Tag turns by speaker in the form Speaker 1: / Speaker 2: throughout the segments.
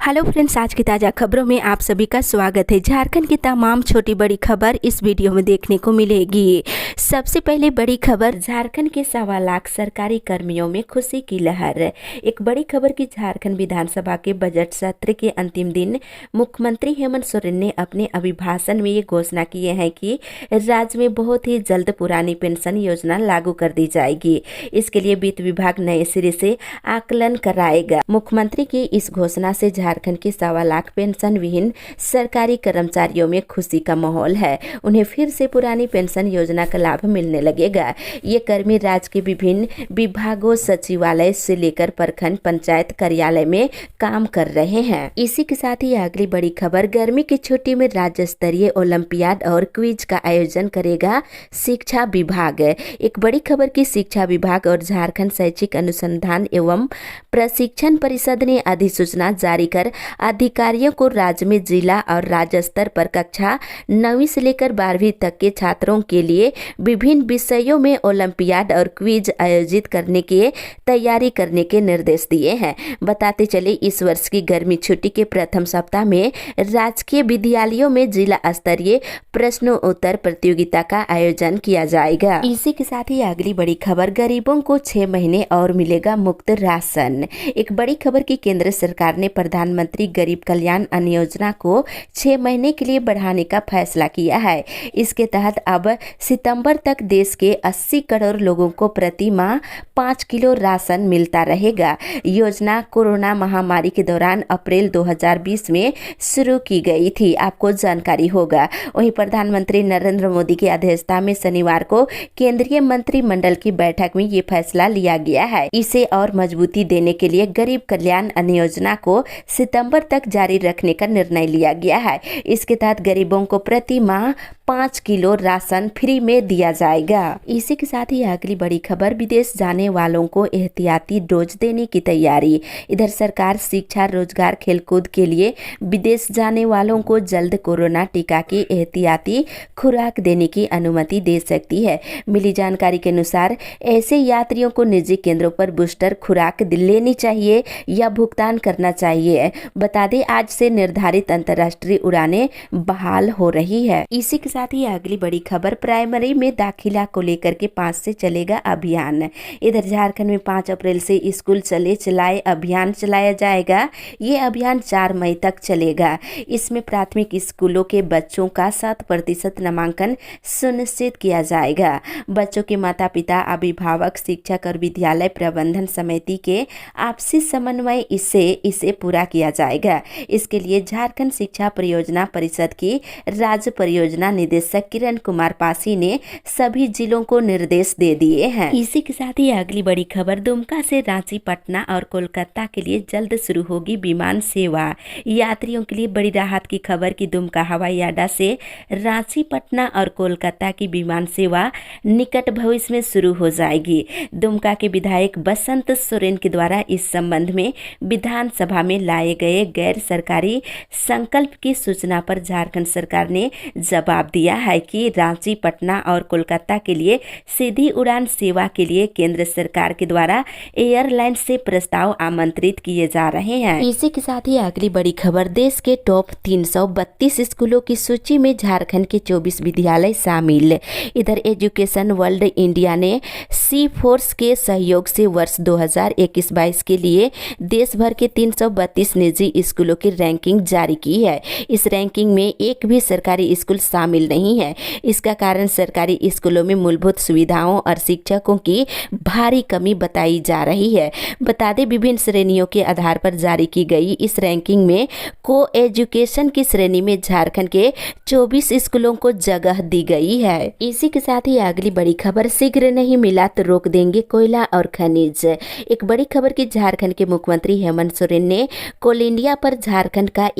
Speaker 1: Hello friends, आज की ताज़ा खबरों में आप सभी का स्वागत है। झारखंड की तमाम छोटी बड़ी खबर इस वीडियो में देखने को मिलेगी। सबसे पहले बड़ी खबर, झारखंड के 1.25 लाख सरकारी कर्मियों में खुशी की लहर। एक बड़ी खबर की झारखंड विधानसभा के बजट सत्र के अंतिम दिन मुख्यमंत्री हेमंत सोरेन ने अपने अभिभाषण में ये घोषणा की है कि राज्य में बहुत ही जल्द पुरानी पेंशन योजना लागू कर दी जाएगी। इसके लिए वित्त विभाग नए सिरे से आकलन कराएगा। मुख्यमंत्री की इस घोषणा से झारखंड के 1.25 लाख पेंशन विहीन सरकारी कर्मचारियों में खुशी का माहौल है। उन्हें फिर से पुरानी पेंशन योजना का लाभ मिलने लगेगा। ये कर्मी राज्य के विभिन्न विभागों, सचिवालय से लेकर प्रखंड पंचायत कार्यालय में काम कर रहे हैं। इसी के साथ ही अगली बड़ी खबर, गर्मी की छुट्टी में राज्य स्तरीय ओलंपियाड और क्विज का आयोजन करेगा शिक्षा विभाग। एक बड़ी खबर की शिक्षा विभाग और झारखंड शैक्षिक अनुसंधान एवं प्रशिक्षण परिषद ने अधिसूचना जारी कर अधिकारियों को राज्य में जिला और राज्य स्तर पर कक्षा 9वीं से लेकर 12वीं तक के छात्रों के लिए विभिन्न विषयों में ओलंपियाड और क्विज आयोजित करने की तैयारी करने के निर्देश दिए हैं। बताते चले, इस वर्ष की गर्मी छुट्टी के प्रथम सप्ताह में राजकीय विद्यालयों में जिला स्तरीय प्रश्नोत्तर प्रतियोगिता का आयोजन किया जाएगा। इसी के साथ ही अगली बड़ी खबर, गरीबों को 6 महीने और मिलेगा मुफ्त राशन। एक बड़ी खबर की केंद्र सरकार ने प्रधानमंत्री गरीब कल्याण अन्न योजना को 6 महीने के लिए बढ़ाने का फैसला किया है। इसके तहत अब सितंबर तक देश के 80 करोड़ लोगों को प्रति माह 5 किलो राशन मिलता रहेगा। योजना कोरोना महामारी के दौरान अप्रैल 2020 में शुरू की गई थी, आपको जानकारी होगा। वहीं प्रधानमंत्री नरेंद्र मोदी की अध्यक्षता में शनिवार को केंद्रीय मंत्रिमंडल की बैठक में ये फैसला लिया गया है। इसे और मजबूती देने के लिए गरीब कल्याण अन्न योजना को सितंबर तक जारी रखने का निर्णय लिया गया है। इसके तहत गरीबों को प्रति माह 5 किलो राशन फ्री में दिया जाएगा। इसी के साथ ही अगली बड़ी खबर, विदेश जाने वालों को एहतियाती डोज देने की तैयारी। इधर सरकार शिक्षा, रोजगार, खेलकूद के लिए विदेश जाने वालों को जल्द कोरोना टीका की एहतियाती खुराक देने की अनुमति दे सकती है। मिली जानकारी के अनुसार ऐसे यात्रियों को निजी केंद्रों पर बूस्टर खुराक लेनी चाहिए या भुगतान करना चाहिए। बता दें, आज से निर्धारित अंतर्राष्ट्रीय उड़ानें बहाल हो रही है। इसी के साथ ही अगली बड़ी खबर, प्राइमरी में दाखिला को लेकर के 5 से चलेगा अभियान। इधर झारखंड में 5 अप्रैल से स्कूल चलाए अभियान चलाया जाएगा। ये अभियान 4 मई तक चलेगा। इसमें प्राथमिक स्कूलों के बच्चों का 100% नामांकन सुनिश्चित किया जाएगा। बच्चों के माता पिता, अभिभावक, शिक्षक और विद्यालय प्रबंधन समिति के आपसी समन्वय इसे पूरा किया जाएगा। इसके लिए झारखंड शिक्षा परियोजना परिषद की राज्य परियोजना निदेशक किरण कुमार पासी ने सभी जिलों को निर्देश दे दिए हैं। इसी के साथ ही अगली बड़ी खबर, दुमका से रांची, पटना और कोलकाता के लिए जल्द शुरू होगी विमान सेवा। यात्रियों के लिए बड़ी राहत की खबर कि दुमका हवाई अड्डा से रांची, पटना और कोलकाता की विमान सेवा निकट भविष्य में शुरू हो जाएगी। दुमका के विधायक बसंत सोरेन के द्वारा इस संबंध में विधानसभा में लाए गए गैर सरकारी संकल्प की सूचना पर झारखंड सरकार ने जवाब दिया है कि रांची, पटना और कोलकाता के लिए सीधी उड़ान सेवा के लिए केंद्र सरकार के द्वारा एयरलाइन से प्रस्ताव आमंत्रित किए जा रहे हैं। इसी के साथ ही अगली बड़ी खबर, देश के टॉप 332 स्कूलों की सूची में झारखंड के 24 विद्यालय शामिल। इधर एजुकेशन वर्ल्ड इंडिया ने सी फोर्स के सहयोग से वर्ष 2021-22 के लिए देश भर के 332 निजी स्कूलों की रैंकिंग जारी की है। इस रैंकिंग में एक भी सरकारी स्कूल शामिल नहीं है। इसका कारण सरकारी स्कूलों में मूलभूत सुविधाओं और शिक्षकों की भारी कमी बताई जा रही है। बता दें, विभिन्न श्रेणियों के आधार पर जारी की गई इस रैंकिंग में को एजुकेशन की श्रेणी में झारखंड के 24 स्कूलों को जगह दी गई है। इसी के साथ ही अगली बड़ी खबर, शीघ्र नहीं मिला तो रोक देंगे कोयला और खनिज। एक बड़ी खबर की झारखंड के मुख्यमंत्री हेमंत सोरेन ने कोल इंडिया पर झारखंड का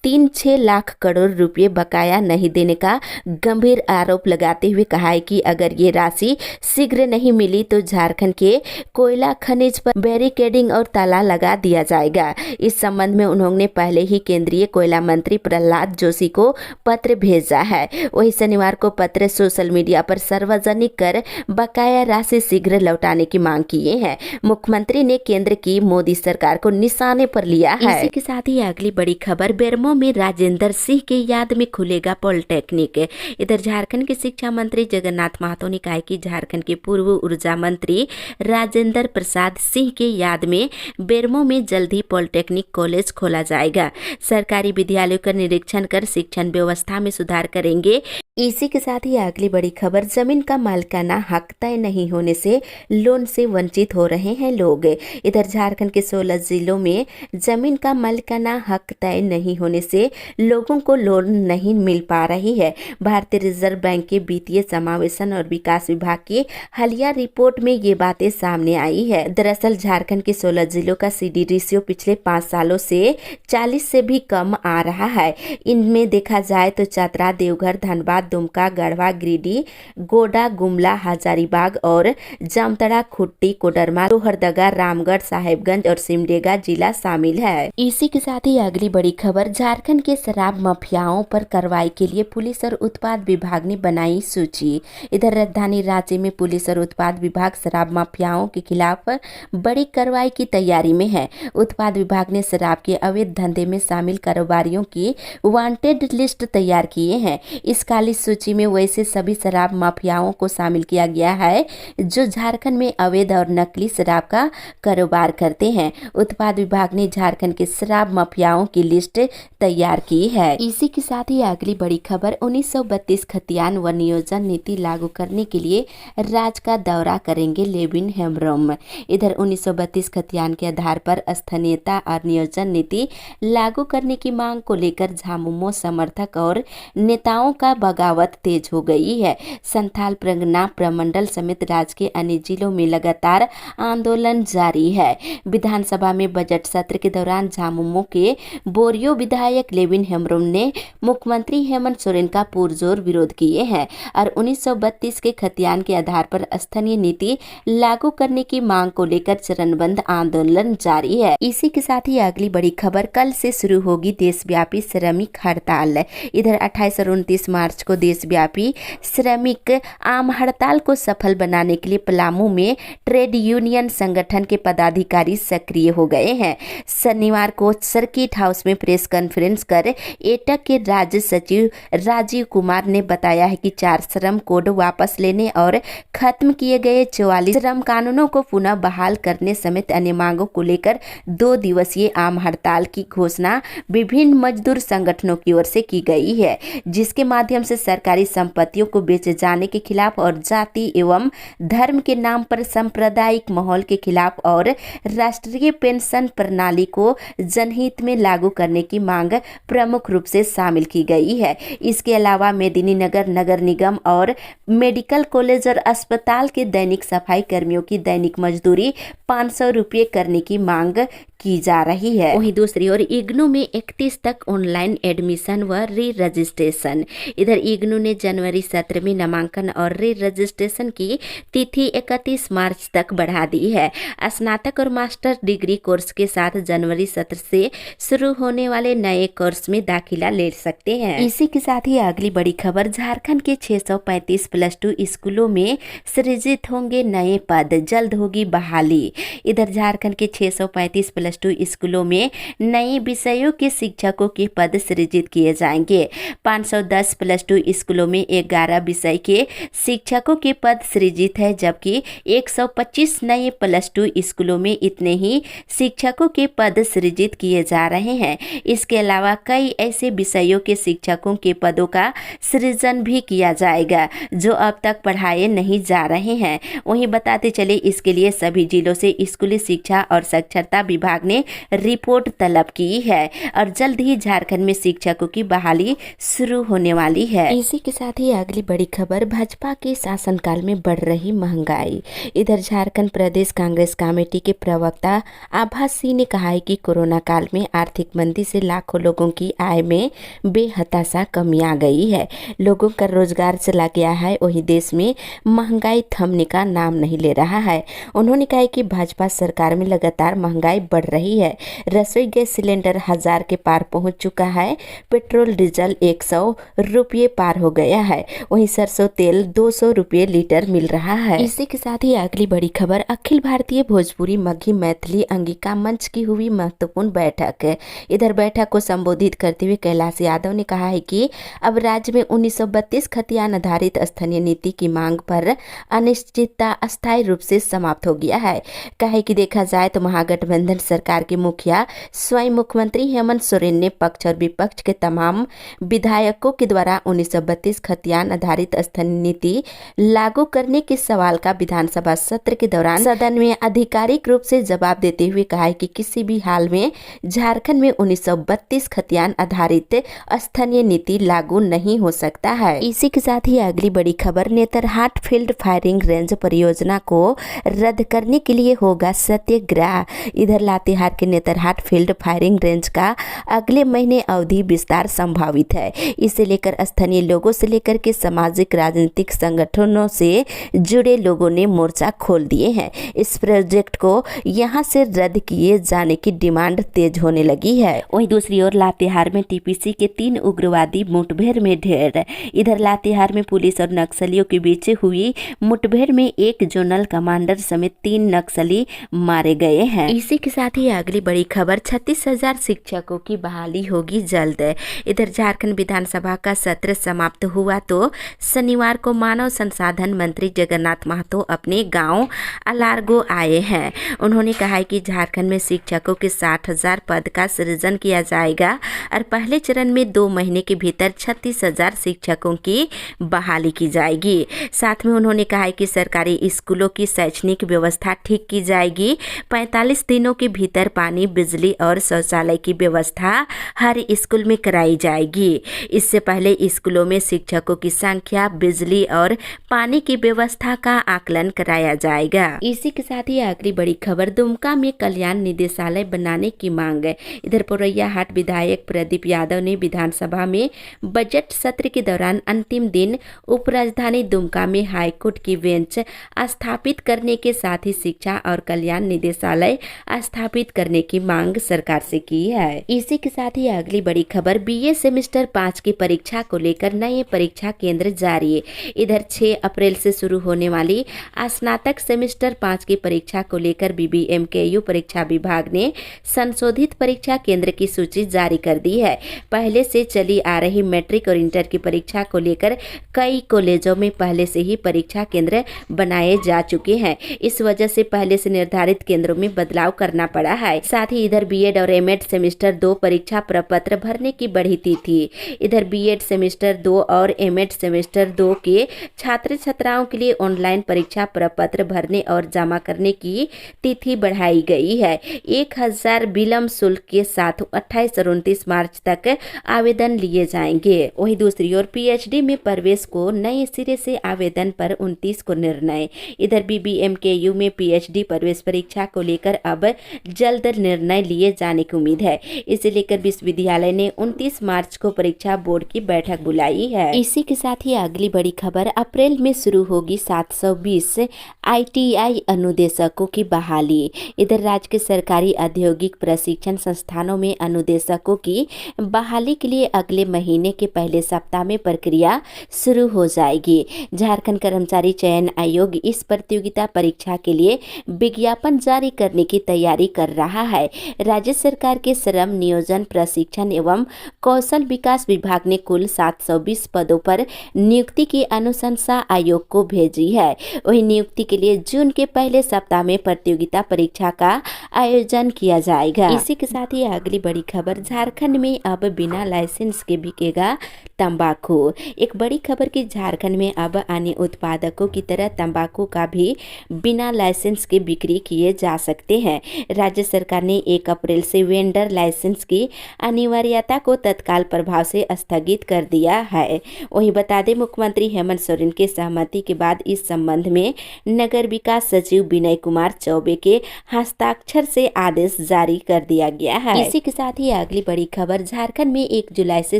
Speaker 1: 3-6 लाख करोड़ रुपए बकाया नहीं देने का गंभीर आरोप लगाते हुए कहा है कि अगर ये राशि शीघ्र नहीं मिली तो झारखंड के कोयला खनिज पर बैरिकेडिंग और ताला लगा दिया जाएगा। इस संबंध में उन्होंने पहले ही केंद्रीय कोयला मंत्री प्रहलाद जोशी को पत्र भेजा है। वही शनिवार को पत्र सोशल मीडिया पर सार्वजनिक कर बकाया राशि शीघ्र लौटाने की मांग किए हैं। मुख्यमंत्री ने केंद्र की मोदी सरकार को निशाने पर लिया है। इसी के साथ ही अगली बड़ी खबर, बेरमो में राजेंद्र सिंह के याद में खुलेगा पॉलिटेक्निक। इधर झारखंड के शिक्षा मंत्री जगन्नाथ महतो ने कहा कि झारखंड के पूर्व ऊर्जा मंत्री राजेंद्र प्रसाद सिंह के याद में बेरमो में जल्द ही पॉलिटेक्निक कॉलेज खोला जाएगा। सरकारी विद्यालयों का निरीक्षण कर शिक्षण व्यवस्था में सुधार करेंगे। इसी के साथ ही अगली बड़ी खबर, जमीन का मालिकाना हक तय नहीं होने से लोन से वंचित हो रहे हैं लोग। इधर झारखंड के 16 जिलों में जमीन का मालिकाना हक तय नहीं होने से लोगों को लोन नहीं मिल पा रही है। भारतीय रिजर्व बैंक के वित्तीय समावेशन और विकास विभाग की हालिया रिपोर्ट में ये बातें सामने आई है। दरअसल झारखंड के 16 जिलों का CD रेशियो पिछले 5 सालों से 40 से भी कम आ रहा है। इनमें देखा जाए तो चतरा, देवघर, धनबाद, दुमका, गढ़वा, गिरिडीह, गोड्डा, गुमला, हजारीबाग और जामताड़ा, खुट्टी, कोडरमा, लोहरदगा, रामगढ़, साहेबगंज और सिमडेगा जिला शामिल है। इसी के साथ ही अगली बड़ी खबर, झारखंड के शराब माफियाओं पर कार्रवाई के लिए पुलिस और उत्पाद विभाग ने बनाई सूची। इधर राजधानी रांची में पुलिस और उत्पाद विभाग शराब माफियाओं के खिलाफ बड़ी कार्रवाई की तैयारी में है। उत्पाद विभाग ने शराब के अवैध धंधे में शामिल कारोबारियों की वांटेड लिस्ट तैयार किए हैं। इस काली सूची में वैसे सभी शराब माफियाओं को शामिल किया गया है जो झारखंड में अवैध और नकली शराब का कारोबार करते हैं। उत्पाद विभाग ने झारखंड के शराब माफियाओं की लिस्ट तैयार की है। इसी के साथ ही अगली बड़ी खबर, 1932 खतियान व नियोजन नीति लागू करने के लिए राज्य का दौरा करेंगे लेविन हेम्ब्रोम। इधर 1932 खतियान के आधार पर स्थानीयता और नियोजन नीति लागू करने की मांग को लेकर झामुमो समर्थक और नेताओं का बगावत तेज हो गई है। संथाल परगना प्रमंडल समेत राज्य के अन्य जिलों में लगातार आंदोलन जारी है। विधानसभा में बजट सत्र के दौरान झामुमो के बोरियो विधायक लेविन हेम्ब्रोम ने मुख्यमंत्री हेमंत सोरेन का पुरजोर विरोध किए हैं और 1932 के खतियान के आधार पर स्थानीय नीति लागू करने की मांग को लेकर चरणबद्ध आंदोलन जारी है। इसी के साथ ही अगली बड़ी खबर, कल से शुरू होगी देशव्यापी श्रमिक हड़ताल। इधर 28 और 29 मार्च को देशव्यापी श्रमिक आम हड़ताल को सफल बनाने के लिए पलामू में ट्रेड यूनियन संगठन के पदाधिकारी सक्रिय हो गए हैं। शनिवार को सर्किट हाउस में प्रेस कॉन्फ्रेंस कर एटक के राज्य सचिव राजीव कुमार ने बताया है कि 4 श्रम कोड वापस लेने और खत्म किए गए 44 श्रम कानूनों को पुनः बहाल करने समेत अन्य मांगों को लेकर 2 दिवसीय आम हड़ताल की घोषणा विभिन्न मजदूर संगठनों की ओर से की गई है, जिसके माध्यम से सरकारी संपत्तियों को बेचे जाने के खिलाफ और जाति एवं धर्म के नाम पर सांप्रदायिक माहौल के खिलाफ और राष्ट्रीय पेंशन प्रणाली को जनहित में लागू करने की मांग प्रमुख रूप से शामिल की गई है। इसके अलावा मेदिनीनगर नगर निगम और मेडिकल कॉलेज और अस्पताल के दैनिक सफाई कर्मियों की दैनिक मजदूरी 500 रुपये करने की मांग की जा रही है। वहीं दूसरी ओर इग्नू में 31 तक ऑनलाइन एडमिशन व री रजिस्ट्रेशन। इधर इग्नू ने जनवरी सत्र में नामांकन और री रजिस्ट्रेशन की तिथि 31 मार्च तक बढ़ा दी है। स्नातक और मास्टर डिग्री कोर्स के साथ जनवरी सत्र से शुरू होने वाले नए कोर्स में दाखिला ले सकते हैं। इसी के साथ ही अगली बड़ी खबर, झारखंड के 635 +2 स्कूलों में सृजित होंगे नए पद, जल्द होगी बहाली। इधर झारखंड के 635 +2 स्कूलों में नए विषयों के शिक्षकों के पद सृजित किए जाएंगे। 510 +2 स्कूलों में 11 विषय के शिक्षकों के पद सृजित है, जबकि 125 नए +2 स्कूलों में इतने ही शिक्षकों के पद सृजित किए जा रहे हैं। इसके अलावा कई ऐसे विषयों के शिक्षकों के पदों का सृजन भी किया जाएगा जो अब तक पढ़ाए नहीं जा रहे हैं। वहीं बताते चले, इसके लिए सभी जिलों से स्कूली शिक्षा और साक्षरता विभाग ने रिपोर्ट तलब की है और जल्द ही झारखंड में शिक्षकों की बहाली शुरू होने वाली है। इसी के साथ ही अगली बड़ी खबर, भाजपा के शासनकाल में बढ़ रही महंगाई। इधर झारखंड प्रदेश कांग्रेस कमेटी के प्रवक्ता आभा सिंह ने कहा है कि कोरोना काल में आर्थिक मंदी से लाखों लाखों लोगों की आय में बेहताशा कमी आ गई है। लोगों का रोजगार चला गया है, वही देश में महंगाई थमने का नाम नहीं ले रहा है। उन्होंने कहा कि भाजपा सरकार में लगातार महंगाई बढ़ रही है। रसोई गैस सिलेंडर 1000 के पार पहुंच चुका है। पेट्रोल डीजल 100 रुपये पार हो गया है। वहीं सरसों तेल 200 रुपये लीटर मिल रहा है। इसी के साथ ही अगली बड़ी खबर, अखिल भारतीय भोजपुरी मगही मैथिली अंगिका मंच की हुई महत्वपूर्ण बैठक। इधर बैठक को संबोधित करते हुए कैलाश यादव ने कहा है कि अब राज्य में 1932 खतियान आधारित स्थानीय नीति की मांग पर अनिश्चितता अस्थायी रूप से समाप्त हो गया है। कहे कि देखा जाए तो महागठबंधन सरकार के मुखिया स्वयं मुख्यमंत्री हेमंत सोरेन ने पक्ष और विपक्ष के तमाम विधायकों के द्वारा 1932 खतियान आधारित स्थानीय नीति लागू करने के सवाल का विधानसभा सत्र के दौरान सदन में आधिकारिक रूप से जवाब देते हुए कहा है कि किसी भी हाल में झारखंड में 1932 खतियान आधारित स्थानीय नीति लागू नहीं हो सकता है। इसी के साथ ही अगली बड़ी खबर, नेतरहाट फील्ड फायरिंग रेंज परियोजना को रद्द करने के लिए होगा सत्याग्रह। इधर लातेहार के नेतरहाट फील्ड फायरिंग रेंज का अगले महीने अवधि विस्तार संभावित है। इसे लेकर स्थानीय लोगों से लेकर के सामाजिक राजनीतिक संगठनों से जुड़े लोगों ने मोर्चा खोल दिए हैं। इस प्रोजेक्ट को यहां से रद्द किए जाने की डिमांड तेज होने लगी है। वहीं दूसरी ओर लातेहार में टीपीसी के 3 उग्रवादी मुठभेड़ में ढेर। इधर लातेहार में पुलिस और नक्सलियों के बीच हुई मुठभेड़ में एक जोनल कमांडर समेत 3 नक्सली मारे गए हैं। इसी के साथ ही अगली बड़ी खबर, 36,000 शिक्षकों की बहाली होगी जल्द। इधर झारखंड विधानसभा का सत्र समाप्त हुआ तो शनिवार को मानव संसाधन मंत्री जगन्नाथ महतो अपने गांव अलारगो आए हैं। उन्होंने कहा है कि झारखंड में शिक्षकों के 60,000 पद का सृजन किया जाएगा और पहले चरण में 2 महीने के भीतर 36,000 शिक्षकों की बहाली की जाएगी। साथ में उन्होंने कहा है कि सरकारी स्कूलों की शैक्षणिक व्यवस्था ठीक की जाएगी। 45 दिनों के भीतर पानी, बिजली और शौचालय की व्यवस्था हर स्कूल में कराई जाएगी। इससे पहले स्कूलों में शिक्षकों की संख्या, बिजली और पानी की व्यवस्था का आकलन कराया जाएगा। इसी के साथ ही अगली बड़ी खबर, दुमका में कल्याण निदेशालय बनाने की मांग। इधर पोरैयाहाट विधायक प्रदीप यादव ने विधानसभा में बजट सत्र के दौरान अंतिम दिन उपराजधानी दुमका में हाईकोर्ट की बेंच स्थापित करने के साथ ही शिक्षा और कल्याण निदेशालय स्थापित करने की मांग सरकार से की है। इसी के साथ ही अगली बड़ी खबर, बीए सेमेस्टर 5 की परीक्षा को लेकर नए परीक्षा केंद्र जारी। इधर 6 अप्रैल से शुरू होने वाली स्नातक सेमेस्टर 5 की परीक्षा को लेकर बीबीएमकेयू परीक्षा विभाग ने संशोधित परीक्षा केंद्र की सूची जारी कर दी है। पहले से चली आ रही मैट्रिक और इंटर की परीक्षा को लेकर कई कॉलेजों में पहले से ही परीक्षा केंद्र बनाए जा चुके हैं। इस वजह से पहले से निर्धारित केंद्रों में बदलाव करना पड़ा है। साथ ही इधर बीएड और एमएड सेमेस्टर 2 परीक्षा प्रपत्र भरने की बढ़ी तिथि। इधर बीएड सेमेस्टर 2 और एमएड सेमेस्टर 2 के छात्र छात्राओं के लिए ऑनलाइन परीक्षा प्रपत्र भरने और जमा करने की तिथि बढ़ाई गई है। 1000 विलम्ब शुल्क के साथ 28 और 29 मार्च तक आवेदन लिए जाएंगे। वहीं दूसरी ओर पीएचडी में प्रवेश को नए सिरे से आवेदन पर 29 को निर्णय। इधर बीबीएमकेयू में पीएचडी प्रवेश परीक्षा को लेकर अब जल्द निर्णय लिए जाने की उम्मीद है। इसे लेकर विश्वविद्यालय ने 29 मार्च को परीक्षा बोर्ड की बैठक बुलाई है। इसी के साथ ही अगली बड़ी खबर, अप्रैल में शुरू होगी 720 आईटीआई अनुदेशकों की बहाली। इधर राज्य के सरकारी औद्योगिक प्रशिक्षण संस्थानों में अनुदेशकों की बहाली के लिए अगले महीने के पहले सप्ताह में प्रक्रिया शुरू हो जाएगी। झारखंड कर्मचारी चयन आयोग इस प्रतियोगिता परीक्षा के लिए विज्ञापन जारी करने की तैयारी कर रहा है। राज्य सरकार के श्रम नियोजन प्रशिक्षण एवं कौशल विकास विभाग ने कुल 720 पदों पर नियुक्ति की अनुशंसा आयोग को भेजी है। वहीं नियुक्ति के लिए जून के पहले सप्ताह में प्रतियोगिता परीक्षा का आयोजन किया जाएगा। इसी के साथ ही अगली बड़ी खबर, झारखंड में अब बिना लाइसेंस के बिकेगा तंबाकू। एक बड़ी खबर कि झारखंड में अब अन्य उत्पादकों की तरह तंबाकू का भी बिना लाइसेंस के बिक्री किए जा सकते हैं। राज्य सरकार ने 1 अप्रैल से वेंडर लाइसेंस की अनिवार्यता को तत्काल प्रभाव से स्थगित कर दिया है। वहीं बता दें, मुख्यमंत्री हेमंत सोरेन के सहमति के बाद इस संबंध में नगर विकास सचिव विनय कुमार चौबे के हस्ताक्षर से आदेश जारी कर दिया गया है। इसी के साथ ही अगली बड़ी खबर, झारखंड में 1 जुलाई से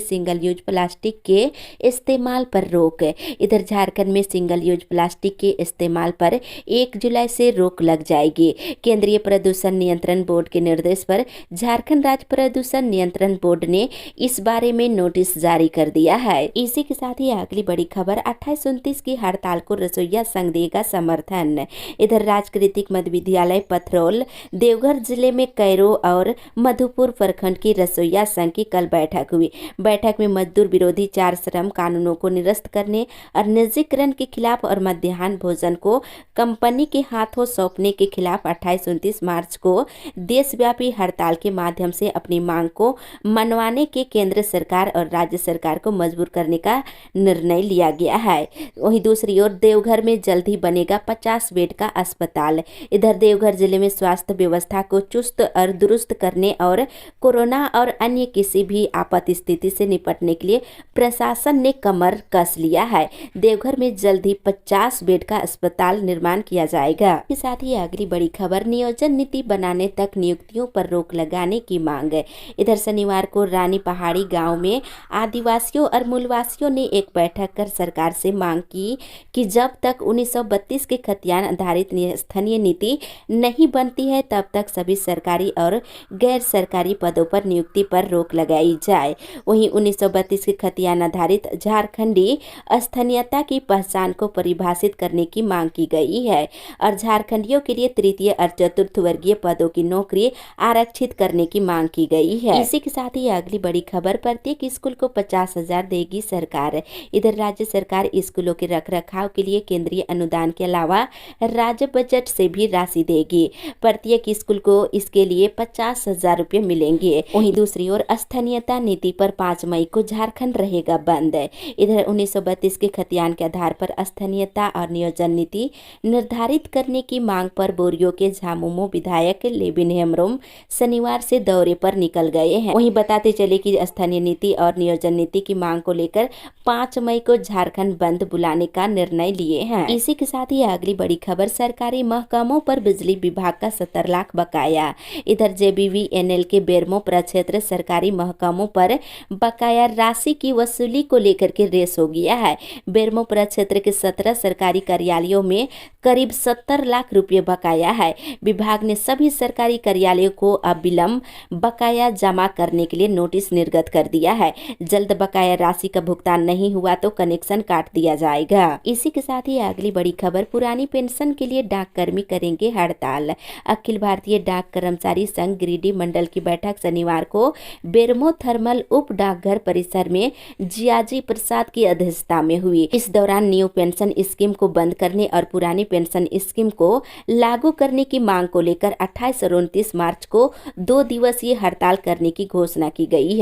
Speaker 1: सिंगल यूज प्लास्टिक के इस्तेमाल पर रोक। इधर झारखंड में सिंगल यूज प्लास्टिक के इस्तेमाल पर 1 जुलाई से रोक लग जाएगी। केंद्रीय प्रदूषण नियंत्रण बोर्ड के निर्देश पर झारखंड राज्य प्रदूषण नियंत्रण बोर्ड ने इस बारे में नोटिस जारी कर दिया है। इसी के साथ ही अगली बड़ी खबर, 28-29 की हड़ताल को रसोइया संघ देगा समर्थन। इधर राजकीय मध्य विद्यालय पथरौल, देवघर जिले में कैरो और मधुपुर प्रखंड की रसोइया संघ की कल बैठक हुई। बैठक में मजदूर विरोधी 4 श्रम कानूनों को निरस्त करने और निजीकरण के खिलाफ और मध्याह्न भोजन को कंपनी के हाथों सौंपने के खिलाफ 28-29 मार्च को देशव्यापी हड़ताल के माध्यम से अपनी मांग को मनवाने के केंद्र सरकार और राज्य सरकार को मजबूर करने का निर्णय लिया गया है। वहीं दूसरी ओर देवघर में जल्द ही बनेगा 50 बेड का अस्पताल। इधर देवघर जिले में स्वास्थ्य व्यवस्था को चुस्त और दुरुस्त करने और कोरोना और अन्य किसी भी आपात स्थिति से निपटने के लिए प्रशासन ने कमर कस लिया है। देवघर में जल्द ही 50 बेड का अस्पताल निर्माण किया जाएगा। इसके साथ ही अगली बड़ी खबर, नियोजन नीति बनाने तक नियुक्तियों पर रोक लगाने की मांग। इधर शनिवार को रानी पहाड़ी गांव में आदिवासियों और मूलवासियों ने एक बैठक कर सरकार से मांग की कि जब तक 1932 के खतियान आधारित स्थानीय नीति नहीं बनती है तब तक सभी सरकारी और गैर सरकारी पदों पर नियुक्ति पर रोक लगाई जाए। वहीं 1932 के खतियान आधारित झारखंडी स्थानीयता की पहचान को परिभाषित करने की मांग की गई है और झारखंडियों के लिए तृतीय और चतुर्थ वर्गीय पदों की नौकरी आरक्षित करने की मांग की गई है। इसी के साथ ही अगली बड़ी खबर, प्रत्येक स्कूल को 50,000 देगी सरकार। इधर राज्य सरकार स्कूलों के रखरखाव के लिए केंद्रीय अनुदान के अलावा राज्य बजट से भी राशि देगी। प्रत्येक स्कूल को इसके लिए 50,000 रुपये मिलेंगे। वहीं दूसरी ओर स्थानीयता नीति पर 5 मई को झारखंड रहेगा बंद। इधर 1932 के खतियान के आधार पर स्थानीयता और नियोजन नीति निर्धारित करने की मांग पर बोरियो के झामुमो विधायक लेविन हेम्ब्रोम शनिवार से दौरे पर निकल गए हैं। वहीं बताते चले कि स्थानीय नीति और नियोजन नीति की मांग को लेकर 5 मई को झारखंड बंद बुलाने का निर्णय लिए हैं। इसी के साथ ही अगली बड़ी खबर, सरकारी महकमों पर बिजली विभाग का 70 लाख बकाया। इधर JBVNL के बेरमो प्रक्षेत्र सरकारी महकमों पर बकाया राशि की वसूली को लेकर के रेस हो गया है। बेरमो प्रक्षेत्र के 17 सरकारी कार्यालयों में करीब 70 लाख रुपए बकाया है। विभाग ने सभी सरकारी कार्यालयों को अविलंब बकाया जमा करने के लिए नोटिस निर्गत कर दिया है। जल्द बकाया राशि का भुगतान नहीं हुआ तो कनेक्शन काट दिया जाएगा। इसी के साथ ही अगली बड़ी खबर, पुरानी पेंशन के लिए डाककर्मी करेंगे हड़ताल। अखिल भारतीय डाक कर्मचारी संघ गिरिडीह मंडल की बैठक शनिवार को बेरमो थर्मल उप डाकघर परिसर में जियाजी प्रसाद की अध्यक्षता में हुई। इस दौरान न्यू पेंशन स्कीम को बंद करने और पुरानी पेंशन स्कीम को लागू करने की मांग को लेकर 28 और 29 मार्च को 2 दिवसीय हड़ताल करने की घोषणा की गई है।